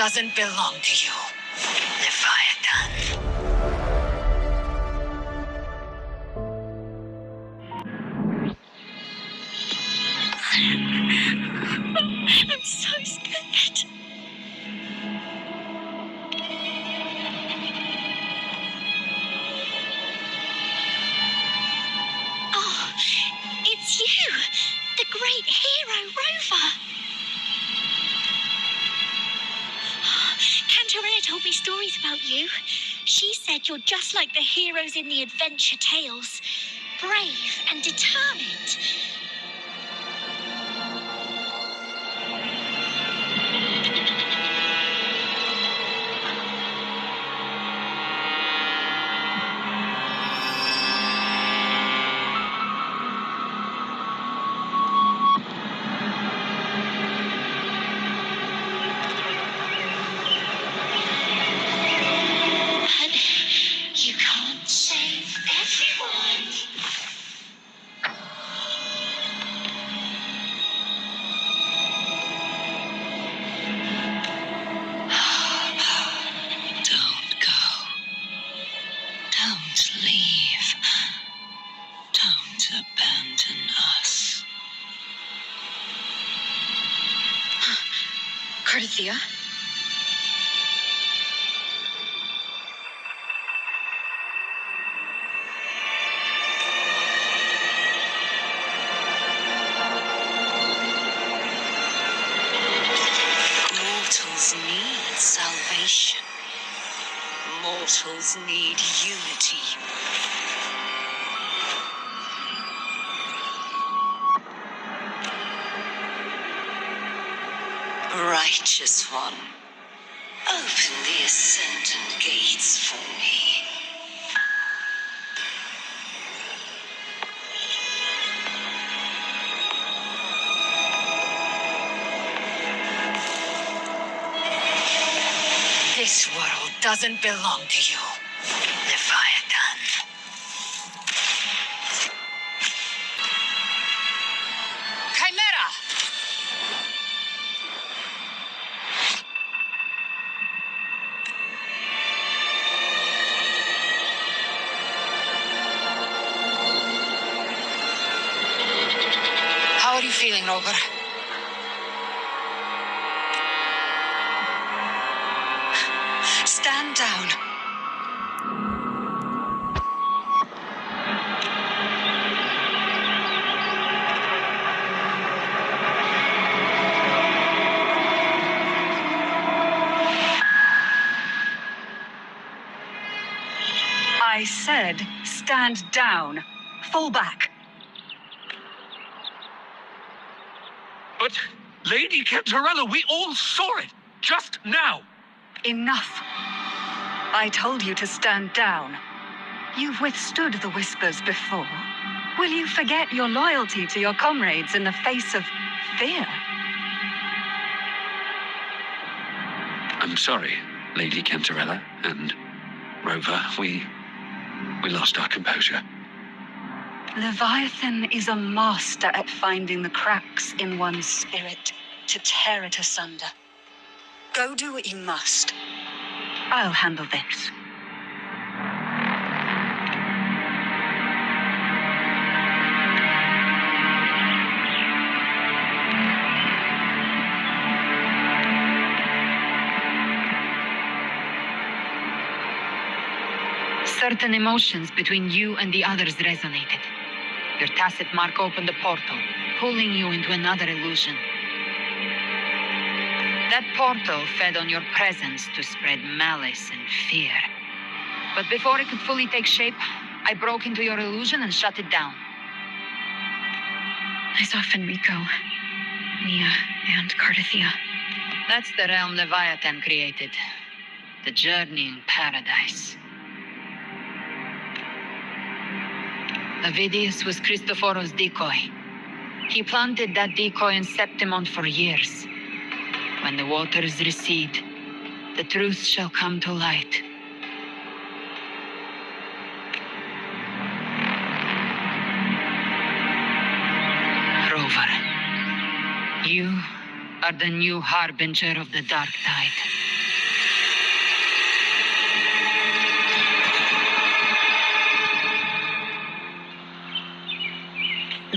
doesn't belong to you, Leviathan. I'm so scared. Oh, it's you, the great hero Rover. Cantarella told me stories about you. She said you're just like the heroes in the adventure tales, brave and determined. You can't save everyone. Don't go. Don't leave. Don't abandon us. Cardathia? Mortals need salvation. Mortals need unity. Righteous One, open the ascendant gates for me. This world doesn't belong to you, Leviathan. Chimera! How are you feeling, Rover? Stand down. I said, stand down. Fall back. But, Lady Cantarella, we all saw it, just now. Enough. I told you to stand down. You've withstood the whispers before. Will you forget your loyalty to your comrades in the face of fear? I'm sorry, Lady Cantarella and Rover. We lost our composure. Leviathan is a master at finding the cracks in one's spirit to tear it asunder. Go do what you must. I'll handle this. Certain emotions between you and the others resonated. Your tacit mark opened a portal, pulling you into another illusion. That portal fed on your presence to spread malice and fear. But before it could fully take shape, I broke into your illusion and shut it down. I saw Fenrico, Nia, and Cardathia. That's the realm Leviathan created. The journeying paradise. Avidius was Christophoros' decoy. He planted that decoy in Septimont for years. When the waters recede, the truth shall come to light. Rover, you are the new harbinger of the dark tide.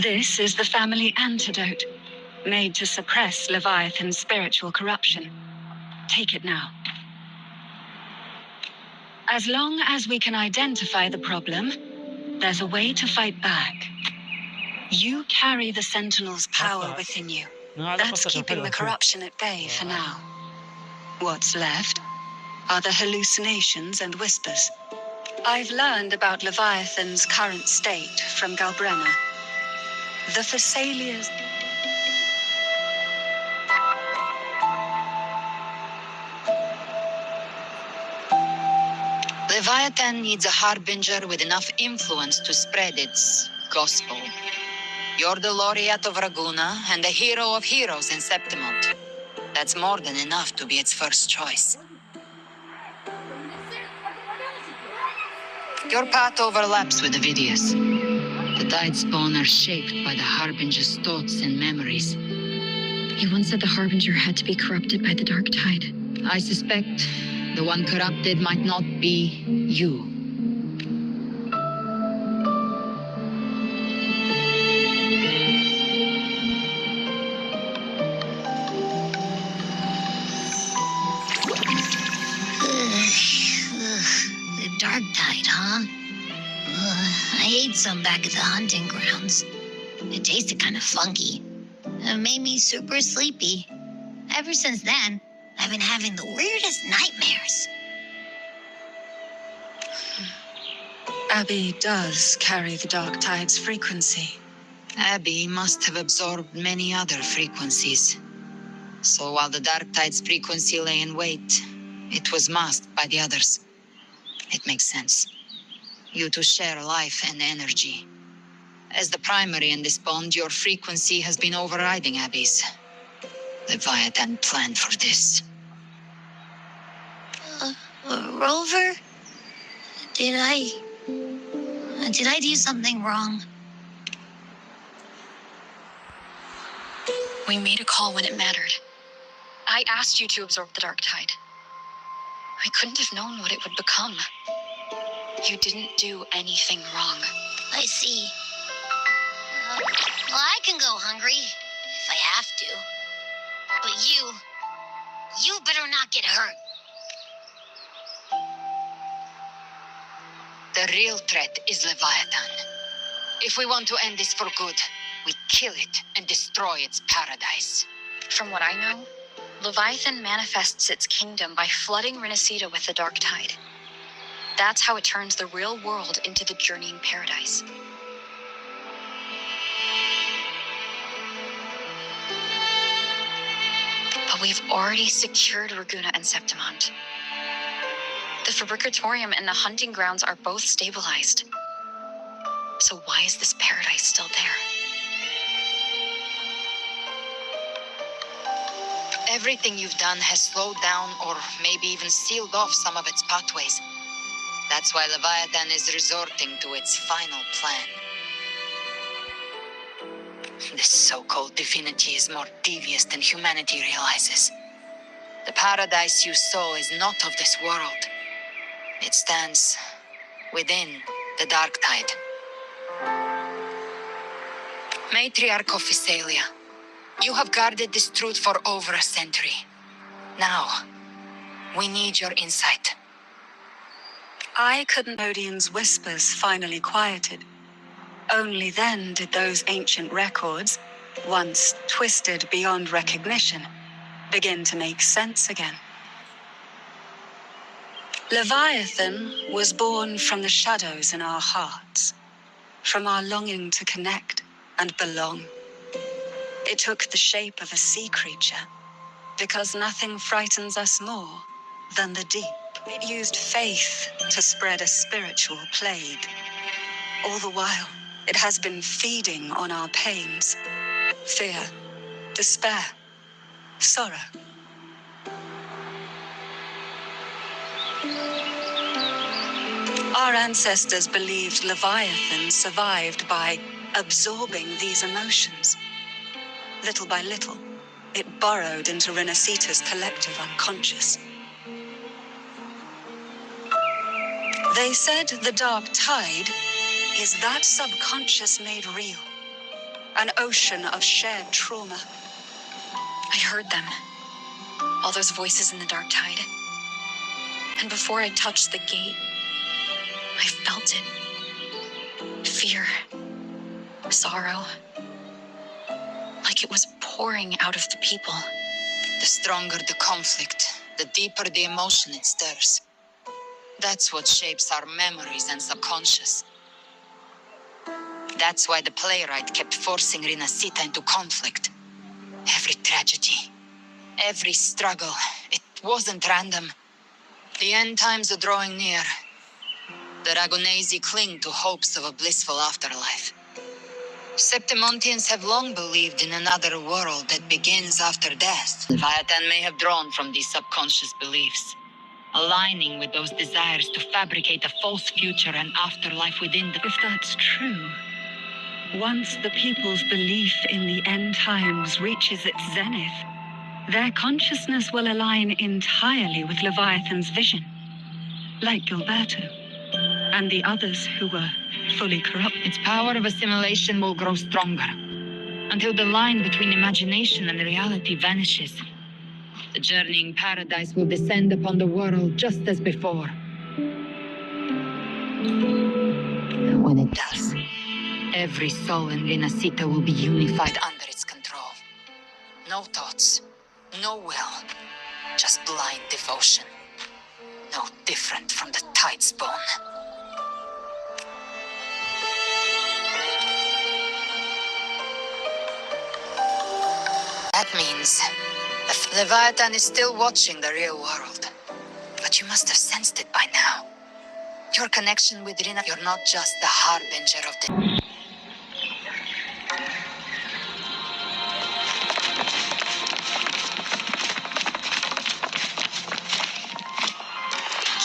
This is the family antidote, made to suppress Leviathan's spiritual corruption. Take it now. As long as we can identify the problem, there's a way to fight back. You carry the Sentinel's power within you. That's keeping the corruption at bay for now. What's left are the hallucinations and whispers. I've learned about Leviathan's current state from Galbrenna. The Thessalia's... Leviathan needs a harbinger with enough influence to spread its gospel. You're the laureate of Raguna and the hero of heroes in Septimont. That's more than enough to be its first choice. Your path overlaps with Ovidius. The Tide Spawn are shaped by the Harbinger's thoughts and memories. He once said the Harbinger had to be corrupted by the Dark Tide. I suspect the one corrupted might not be you. The Dark Tide, huh? I ate some back at the hunting grounds. It tasted kind of funky. It made me super sleepy. Ever since then, I've been having the weirdest nightmares. Abby does carry the Dark Tide's frequency. Abby must have absorbed many other frequencies. So while the Dark Tide's frequency lay in wait, it was masked by the others. It makes sense. You two share life and energy. As the primary in this bond, your frequency has been overriding Abby's. Leviathan planned for this. Rover? Did I do something wrong? We made a call when it mattered. I asked you to absorb the Dark Tide. I couldn't have known what it would become. You didn't do anything wrong. I see. Well, I can go hungry if I have to. But you better not get hurt. The real threat is Leviathan. If we want to end this for good, we kill it and destroy its paradise. From what I know, Leviathan manifests its kingdom by flooding Renacida with the Dark Tide. That's how it turns the real world into the journeying paradise. But we've already secured Raguna and Septimont. The Fabricatorium and the hunting grounds are both stabilized. So why is this paradise still there? Everything you've done has slowed down or maybe even sealed off some of its pathways. That's why Leviathan is resorting to its final plan. This so-called divinity is more devious than humanity realizes. The paradise you saw is not of this world. It stands within the Dark Tide. Matriarch of Thessalia, you have guarded this truth for over a century. Now, we need your insight. I couldn't. Odin's whispers finally quieted. Only then did those ancient records, once twisted beyond recognition, begin to make sense again. Leviathan was born from the shadows in our hearts, from our longing to connect and belong. It took the shape of a sea creature, because nothing frightens us more than the deep. It used faith to spread a spiritual plague. All the while, it has been feeding on our pains, fear, despair, sorrow. Our ancestors believed Leviathan survived by absorbing these emotions. Little by little, it burrowed into Renacita's collective unconscious. They said the Dark Tide is that subconscious made real, An ocean of shared trauma. I heard them. All those voices in the dark tide. And before I touched the gate, I felt it. Fear. Sorrow. Like it was pouring out of the people. The stronger the conflict, the deeper the emotion it stirs. That's what shapes our memories and subconscious. That's why the playwright kept forcing Rinascita into conflict. Every tragedy, every struggle, it wasn't random. The end times are drawing near. The Ragonesi cling to hopes of a blissful afterlife. Septimontians have long believed in another world that begins after death. Leviathan may have drawn from these subconscious beliefs, aligning with those desires to fabricate a false future and afterlife within the... If that's true, once the people's belief in the end times reaches its zenith, their consciousness will align entirely with Leviathan's vision, like Gilberto and the others who were fully corrupt. Its power of assimilation will grow stronger, until the line between imagination and reality vanishes. The journeying paradise will descend upon the world just as before. When it does, every soul in Rinascita will be unified under its control. No thoughts, no will, just blind devotion. No different from the tide's bone. That means the Leviathan is still watching the real world. But you must have sensed it by now. Your connection with Rina, you're not just the harbinger of the...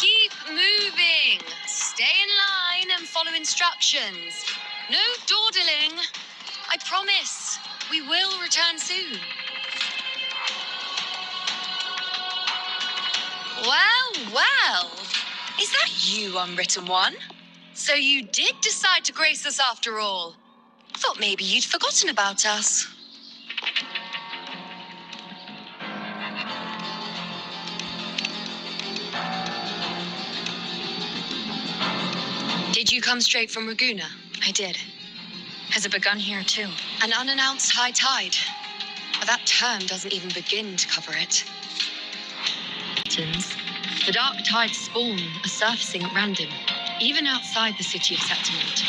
Keep moving. Stay in line and follow instructions. No dawdling. I promise. We will return soon. Well. Is that you, Unwritten One? So you did decide to grace us after all. Thought maybe you'd forgotten about us. Did you come straight from Raguna? I did. Has it begun here too? An unannounced high tide. But that term doesn't even begin to cover it. The dark tide's spawn are surfacing at random, even outside the city of Septimont.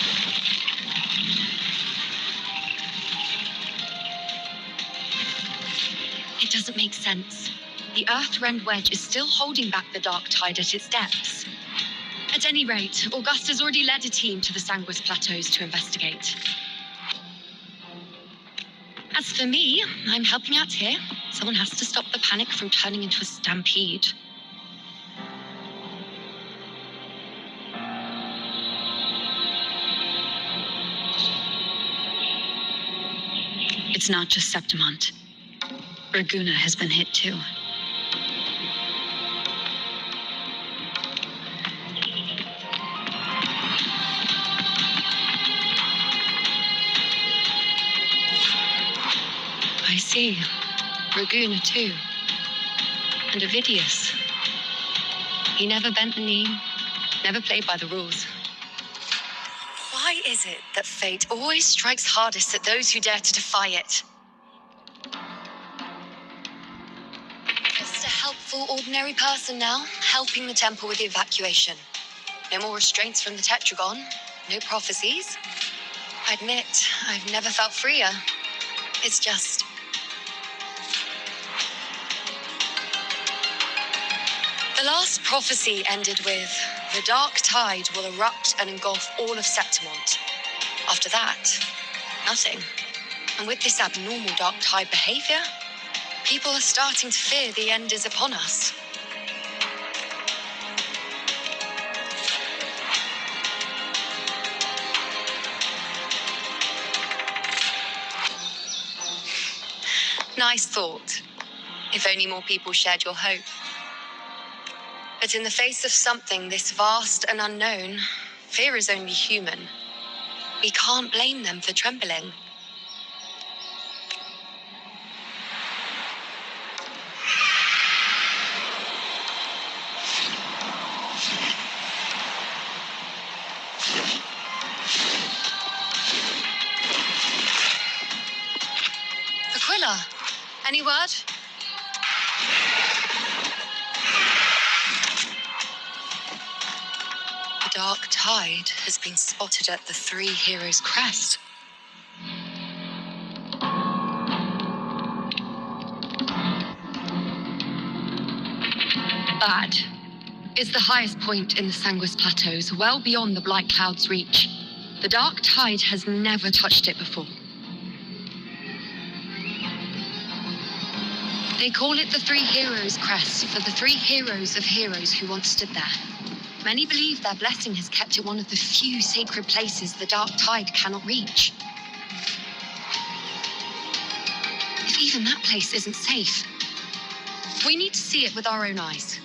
It doesn't make sense. The Earth-rend wedge is still holding back the dark tide at its depths. At any rate, Augusta's already led a team to the Sanguis Plateaus to investigate. As for me, I'm helping out here. Someone has to stop the panic from turning into a stampede. It's not just Septimont. Raguna has been hit too. I see. Raguna too. And Ovidius. He never bent the knee, never played by the rules. Why is it that fate always strikes hardest at those who dare to defy it? Just a helpful, ordinary person now, helping the temple with the evacuation. No more restraints from the Tetragon, no prophecies. I admit, I've never felt freer. It's just... The last prophecy ended with, the dark tide will erupt and engulf all of Septimont. After that, nothing. And with this abnormal dark tide behavior, people are starting to fear the end is upon us. Nice thought. If only more people shared your hope. But in the face of something this vast and unknown, fear is only human. We can't blame them for trembling. Aquila, any word? The dark tide has been spotted at the Three Heroes Crest. Bad. It's the highest point in the Sanguis Plateaus, well beyond the Blight Cloud's reach. The dark tide has never touched it before. They call it the Three Heroes Crest for the three heroes of heroes who once stood there. Many believe their blessing has kept it one of the few sacred places the dark tide cannot reach. If even that place isn't safe, we need to see it with our own eyes.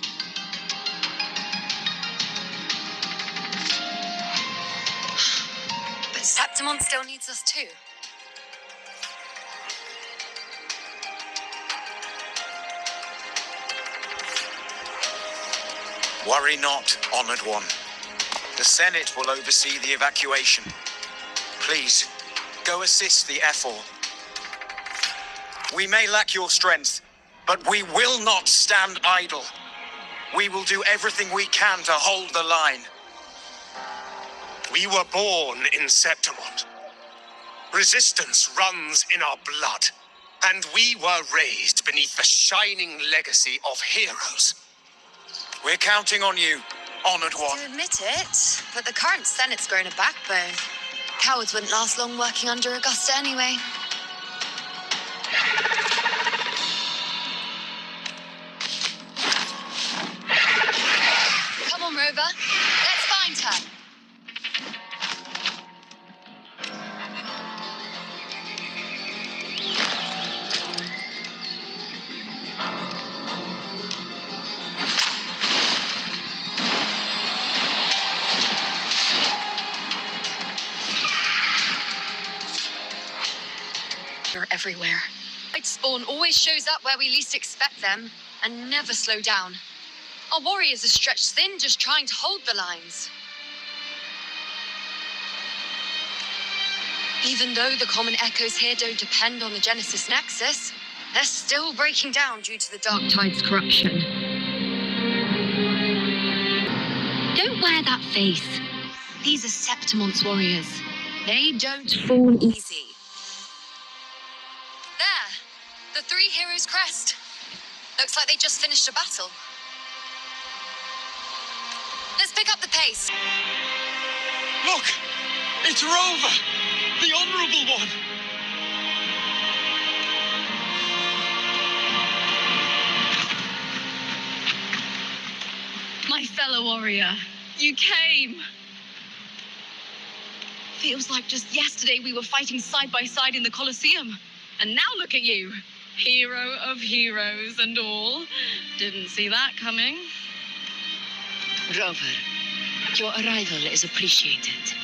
But Septimon still needs us too. Worry not, honored one. The Senate will oversee the evacuation. Please, go assist the Ethel. We may lack your strength, but we will not stand idle. We will do everything we can to hold the line. We were born in Septimon. Resistance runs in our blood, and we were raised beneath the shining legacy of heroes. We're counting on you, honored one. To admit it, but the current Senate's grown a backbone. Cowards wouldn't last long working under Augusta anyway. Come on, Rover. Let's find her. Everywhere. Blight spawn always shows up where we least expect them and never slow down. Our warriors are stretched thin just trying to hold the lines. Even though the common echoes here don't depend on the Genesis Nexus, they're still breaking down due to the dark Tide's corruption. Don't wear that face. These are Septimon's warriors. They don't fall easy. The Three Heroes Crest. Looks like they just finished a battle. Let's pick up the pace. Look! It's Rover! The Honorable One! My fellow warrior, you came. Feels like just yesterday we were fighting side by side in the Colosseum. And now look at you. Hero of heroes and all. Didn't see that coming. Rover, your arrival is appreciated.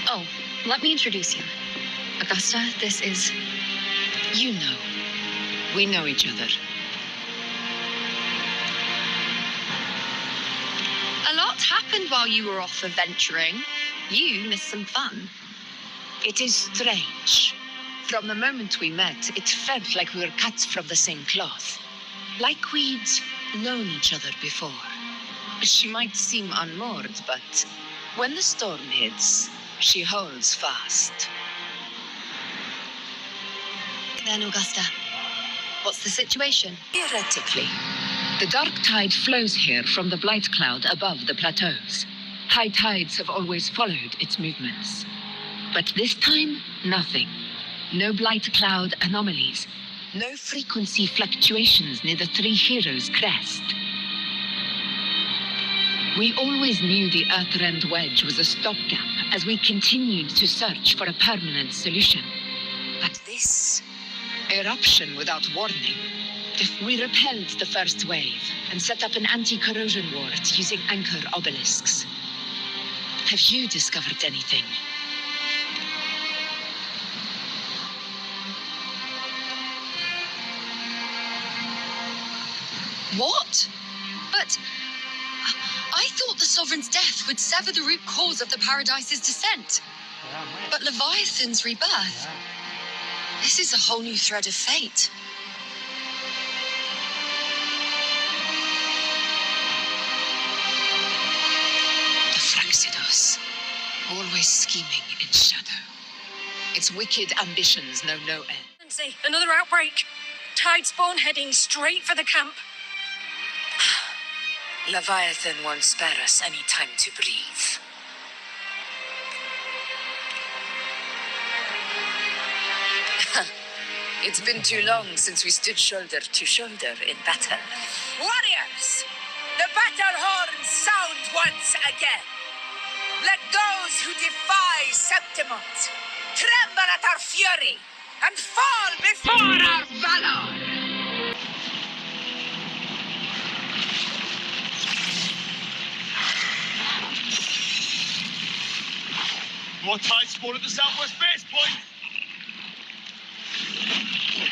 Oh, let me introduce you. Augusta, this is... You know. We know each other. A lot happened while you were off adventuring. You missed some fun. It is strange. From the moment we met, it felt like we were cut from the same cloth. Like we'd known each other before. She might seem unmoored, but when the storm hits, she holds fast. Then, Augusta, what's the situation? Theoretically, the dark tide flows here from the Blight Cloud above the plateaus. High tides have always followed its movements. But this time, nothing. No Blight Cloud anomalies. No frequency fluctuations near the Three Heroes Crest. We always knew the Earthrend Wedge was a stopgap as we continued to search for a permanent solution. But this eruption without warning. If we repelled the first wave and set up an anti-corrosion ward using anchor obelisks. Have you discovered anything? What? But I thought the Sovereign's death would sever the root cause of the Paradise's descent. But Leviathan's rebirth? This is a whole new thread of fate. The Fraxidos, always scheming in shadow. Its wicked ambitions know no end. Another outbreak. Tide spawn heading straight for the camp. Leviathan won't spare us any time to breathe. It's been too long since we stood shoulder to shoulder in battle. Warriors, the battle horns sound once again. Let those who defy Septimont tremble at our fury and fall before our valor. More tide spawn at the southwest base point.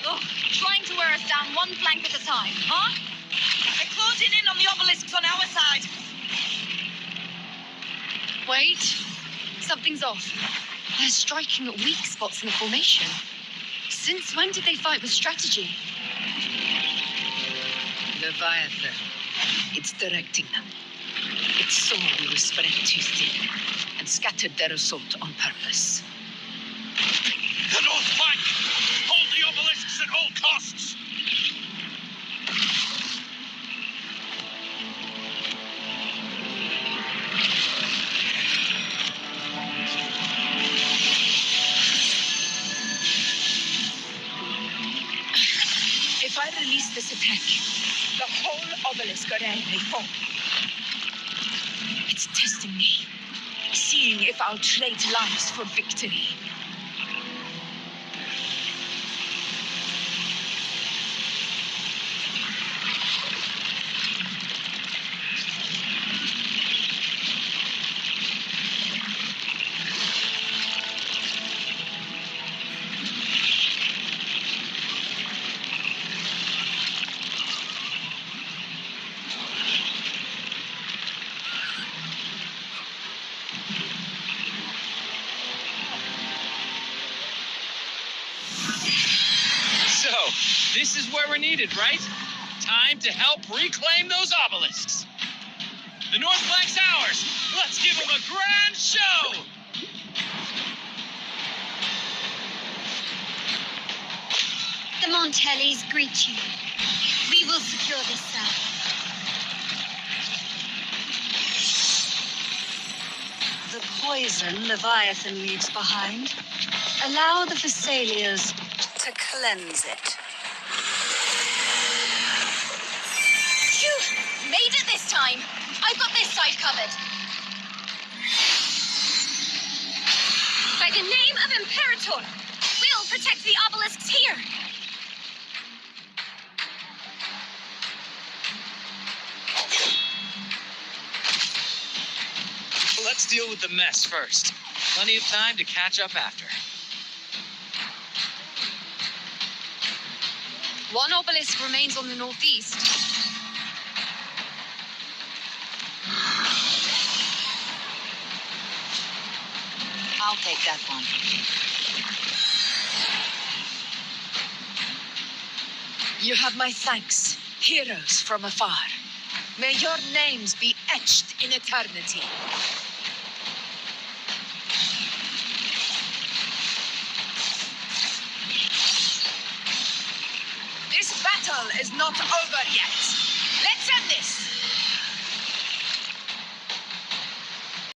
Look, trying to wear us down one flank at a time, huh? They're closing in on the obelisks on our side. Wait, something's off. They're striking at weak spots in the formation. Since when did they fight with strategy? Leviathan, it's directing them. It saw we were spread too thin and scattered their assault on purpose. The north flank! Hold the obelisks at all costs! If I release this attack, the whole obelisk array may fall. It's testing me, seeing if I'll trade lives for victory. This is where we're needed, right? Time to help reclaim those obelisks. The north flank's ours. Let's give them a grand show! The Montellis greet you. We will secure this cell. The poison Leviathan leaves behind. Allow the Thessalians to cleanse it. Phew! Made it this time! I've got this side covered. By the name of Imperator, we'll protect the obelisks here. Let's deal with the mess first. Plenty of time to catch up after. One obelisk remains on the northeast. I'll take that one. You have my thanks, heroes from afar. May your names be etched in eternity. This battle is not over yet.